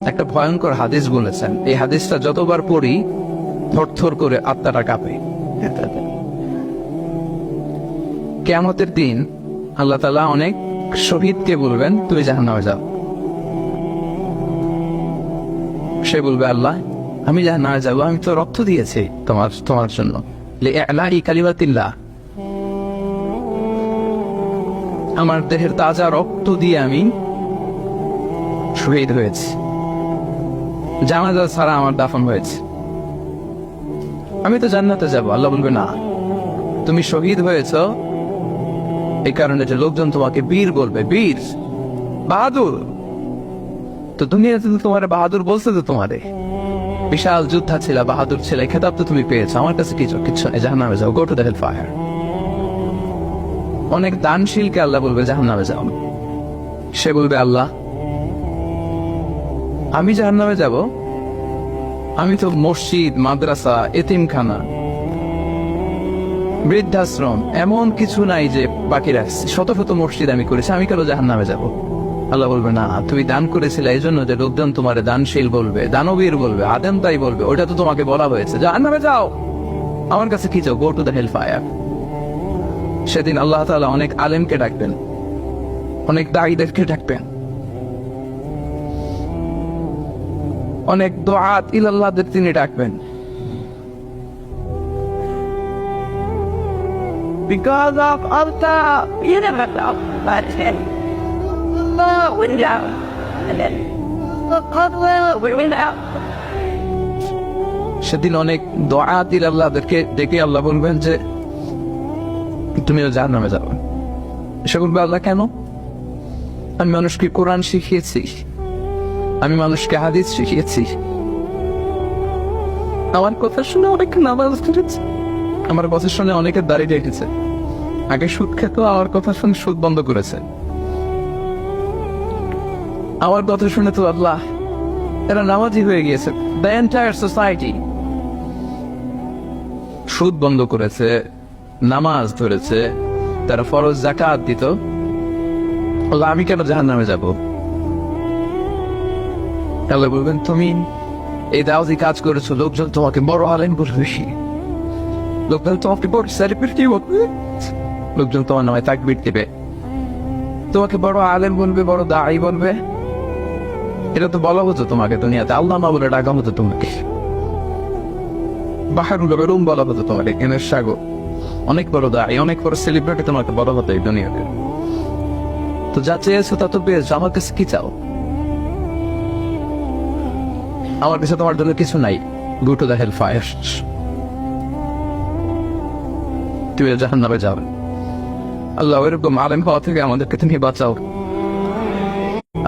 একটা ভয়ঙ্কর হাদিস বলেছেন, এই হাদিসটা যতবার পড়ি থরথর করে আত্মাটা কাঁপে। কিয়ামতের দিন আল্লাহ তাআলা অনেক শহীদকে বলবেন, তুমি জাহান্নামে যাও। সে বলবে, আল্লাহ আমি জাহান্নামে যাবো, আমি তো রক্ত দিয়েছি তোমার জন্য, লিইলাহি কালিমাতিল্লাহ, আমার দেহের তাজা রক্ত দিয়ে আমি শহীদ হয়েছি, জানাজা ছাড়া আমার দাফন হয়েছে, আমি তো জান্নাতে যাব। আল্লাহ বলবে, না, তুমি শহীদ হয়েছ এই কারণে যে লোকজন তোমাকে বীর বলবে, বীর, বাহাদুর। তো দুনিয়াতে তো তোমার বাহাদুর বলছে, তো তোমারে বিশাল যোদ্ধা ছিল, বাহাদুর ছিল, এই খেতাব তো তুমি পেয়েছো, আমার কাছে কিচ্ছু নেই, জাহান্নামে যাও, go to the hell fire. অনেক দানশীলকে আল্লাহ বলবে, জাহান্নামে যাও। সে বলবে, আল্লাহ আমি জাহান্নামে যাব, আমি তো মসজিদ, মাদ্রাসা, এতিমখানা, বৃদ্ধাশ্রম এমন কিছু নাই যে বাকি রাখছি, শত শত মসজিদ আমি করেছি, আমি কেন জাহান্নামে যাব? আল্লাহ বলবে, না, তুমি দান করেছিলে এই জন্য যে লোকজন তোমার দানশীল বলবে, দানবীর বলবে, আদেম তাই বলবে, ওটা তো তোমাকে বলা হয়েছে, জাহান্নামে যাও, আমার কাছে কি চাও, go to the hell fire. সেদিন আল্লাহ তাআলা অনেক আলেমকে ডাকবেন, অনেক দাঈদেরকে ডাকবেন, অনেক দুআত ইলাল্লাহদের তিনি ডাকবেন। Because of Allah, you never know. But then, we know. And then, we will know. সেদিন অনেক দুআত ইলাল্লাহদেরকে ডেকে আল্লাহ বলবেন যে তুমিও জাহান্নামে যাবে। সে বলবে, আল্লাহ কেন? আমি মানুষকে কোরআন শিখিয়েছি, আমি মানুষকে হাদিস শিখিয়েছি, আমার কথা শুনে অনেক নামাজ পড়েছে, আমার কথা শুনে অনেকের দাঁড়িয়ে রেখেছে, আগে সুদ খেত, আমার কথা শুনে সুদ বন্ধ করেছে, আমার কথা শুনে তো আল্লাহ এরা নামাজি হয়ে গিয়েছে। দ্য এন্টায়ার সোসাইটি সুদ বন্ধ করেছে, নামাজ ধরেছে, তারা ফরজ যাকাত দিত, আল্লাহ আমি কেন জাহান্নামে যাব? আল্লাহ বলবেন, তুমি এই দাওয়াতি কাজ করেছো, লোকজন তোমাকে বড় আলেম বলবে, লোকজন তোমাকে বড় সেলিব্রিটি বলবে, লোকজন তোমার নামে তাকবীর দিবে, তোমাকে বড় আলেম বলবে, বড় দাঈ বলবে। এটা তো বলা হতো তোমাকে দুনিয়াতে, আল্লামা বলে ডাকা হতো তোমাকে, বাহারুল উলুম বলা হতো তোমাকে, জ্ঞানের সাগর, অনেক বড় দাঈ, অনেক বড় সেলিব্রিটি তোমাকে বলা হতো এই দুনিয়াতে। তো যা চেয়েছো তা তো পেয়েছো, আমার কাছে কি চাও? আমার কাছে তোমার জন্য কিছু নাই, go to the hell fire, তুমি জাহান্নামে যাও। আল্লাহ এরকম আলেম হওয়া থেকে আমাদেরকে তুমি বাঁচাও।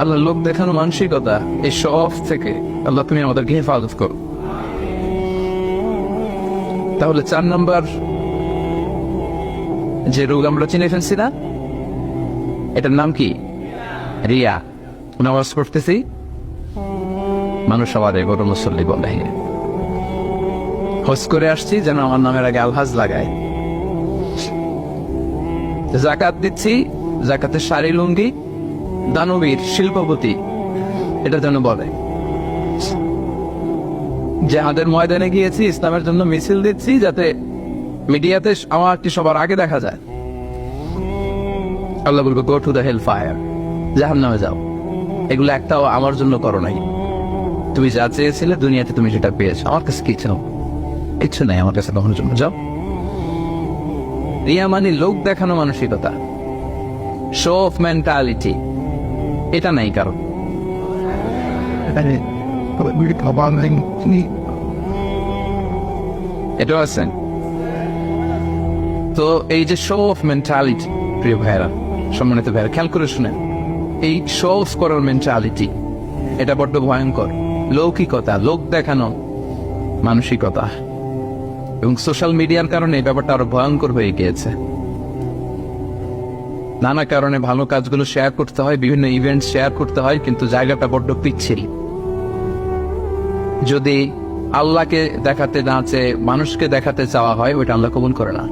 আল্লাহ লোক দেখানো মানসিকতা, এই শখ থেকে আল্লাহ তুমি আমাদেরকে হেফাজত করো। তাহলে 4 নম্বর যে রোগ আমরা চিনে ফেলছি না, এটার নাম কি? রিয়া। নামাজ পড়তেছি, মানুষ সবার বড় মুসল্লি বলে, হজ করে আসছি যেন আমার নামের আগে আলহাজ লাগায়, যাকাত দিচ্ছি, যাকাতের শাড়ি লুঙ্গি, দানবীর, শিল্পপতি, এটা যেন বলে, জিহাদের ময়দানে গিয়েছি, ইসলামের জন্য মিছিল দিচ্ছি, যাতে মিডিয়াতে আমারটি সবার আগে দেখা যায়। আল্লাহ বলবে, go to the hell fire, জাহান্নামে যাও। এগুলো একটাও আমার জন্য করো নাই, তুমি যা চেয়েছিলে দুনিয়াতে তুমি সেটা পেয়েছো, আমার কাছে কি চাও? কিচ্ছু নাই আমার কাছে কখনো জন্য, যাও। রিয়া মানে লোক দেখানো মানসিকতা, শো অফ মেন্টালিটি, এটা নাই কারণ। এটা আছে। তো এই যে শো অফ মেন্টালিটি, প্রিয় ভাইরা, সম্মানিত ভাইরা, খেয়াল করে শুনেন, এই শো অফ করার মেন্টালিটি, এটা বড্ড ভয়ঙ্কর। লৌকিকতা, লোক দেখানো মানসিকতা, এবং সোশ্যাল মিডিয়ার কারণে এই ব্যাপারটা আরো ভয়ঙ্কর হয়ে গিয়েছে। নানা কারণে ভালো কাজগুলো শেয়ার করতে হয়, বিভিন্ন ইভেন্ট শেয়ার করতে হয়, কিন্তু জায়গাটা বড্ড পিচ্ছিল। যদি আল্লাহকে দেখাতে না চেয়ে মানুষকে দেখাতে চাওয়া হয়, ওইটা আল্লাহ কবুল করে না,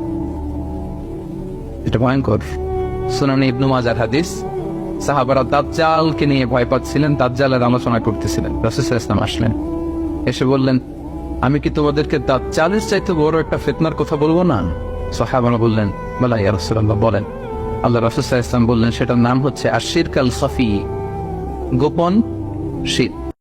এটা ভয়ঙ্কর। সুনানে ইবনে মাজার হাদিস, সাহাবারা দাজ্জালকে নিয়ে ভয় পাচ্ছিলেন, দাজ্জালের আলোচনা করতেছিলেন। রাসূল সাল্লাল্লাহু আলাইহি ওয়াসাল্লাম আসলেন, এসে বললেন, আমি কি তোমাদেরকে দাজ্জালের চাইতে বড় একটা ফিতনার কথা বলবো না? সাহাবারা বললেন, বলা ইয়া রাসূলুল্লাহ, বলেন। আল্লাহ রাসূল সাল্লাল্লাহু আলাইহি ওয়াসাল্লাম বললেন, সেটার নাম হচ্ছে আশিরক আল খাফি, গোপন শিরক।